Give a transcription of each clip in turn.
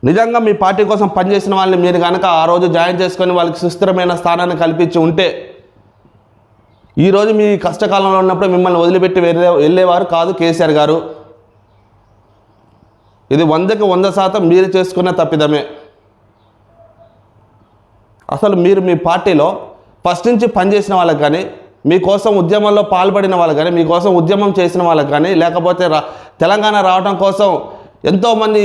నిజంగా మీ పార్టీ కోసం పనిచేసిన వాళ్ళని మీరు కనుక ఆ రోజు జాయిన్ చేసుకొని వాళ్ళకి సుస్థిరమైన స్థానాన్ని కల్పించి ఉంటే ఈరోజు మీ కష్టకాలంలో ఉన్నప్పుడు మిమ్మల్ని వదిలిపెట్టి వెళ్ళేవారు కాదు కేసీఆర్ గారు. ఇది 100కి 100% మీరు చేసుకున్న తప్పిదమే. అసలు మీరు మీ పార్టీలో ఫస్ట్ నుంచి పనిచేసిన వాళ్ళకి కానీ, మీకోసం ఉద్యమంలో పాల్పడిన వాళ్ళకి కానీ, మీకోసం ఉద్యమం చేసిన వాళ్ళకి కానీ, లేకపోతే తెలంగాణ రావడం కోసం ఎంతోమంది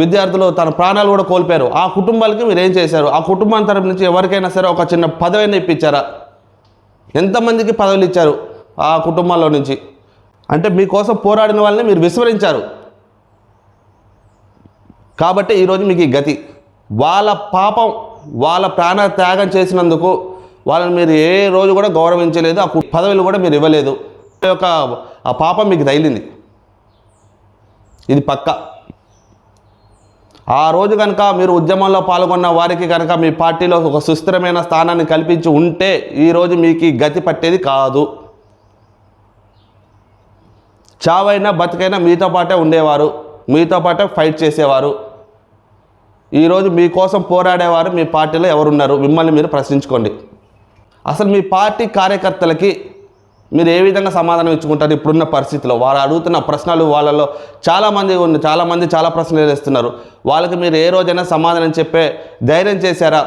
విద్యార్థులు తన ప్రాణాలు కూడా కోల్పోయారు. ఆ కుటుంబాలకి మీరు ఏం చేశారు? ఆ కుటుంబం తరపు నుంచి ఎవరికైనా సరే ఒక చిన్న పదవిని ఇప్పించారా? ఎంతమందికి పదవులు ఇచ్చారు ఆ కుటుంబాల్లో నుంచి? అంటే మీకోసం పోరాడిన వాళ్ళని మీరు విస్మరించారు కాబట్టి ఈరోజు మీకు ఈ గతి. వాళ్ళ పాపం, వాళ్ళ ప్రాణ త్యాగం చేసినందుకు వాళ్ళని మీరు ఏ రోజు కూడా గౌరవించలేదు, ఆ పదవులు కూడా మీరు ఇవ్వలేదు. ఆ పాపం మీకు తగిలింది, ఇది పక్క. ఆ రోజు కనుక మీరు ఉద్యమంలో పాల్గొన్న వారికి కనుక మీ పార్టీలో ఒక సుస్థిరమైన స్థానాన్ని కల్పించి ఉంటే ఈరోజు మీకు ఈ గతి పట్టేది కాదు. చావైనా బతికైనా మీతో పాటే ఉండేవారు, మీతో పాటే ఫైట్ చేసేవారు. ఈరోజు మీకోసం పోరాడేవారు మీ పార్టీలో ఎవరున్నారు? మిమ్మల్ని మీరు ప్రశ్నించుకోండి. అసలు మీ పార్టీ కార్యకర్తలకి మీరు ఏ విధంగా సమాధానం ఇచ్చుకుంటారు? ఇప్పుడున్న పరిస్థితిలో వాళ్ళు అడుగుతున్న ప్రశ్నలు, వాళ్ళలో చాలామంది చాలా ప్రశ్నలు వేస్తున్నారు. వాళ్ళకి మీరు ఏ రోజైనా సమాధానం చెప్పే ధైర్యం చేశారా?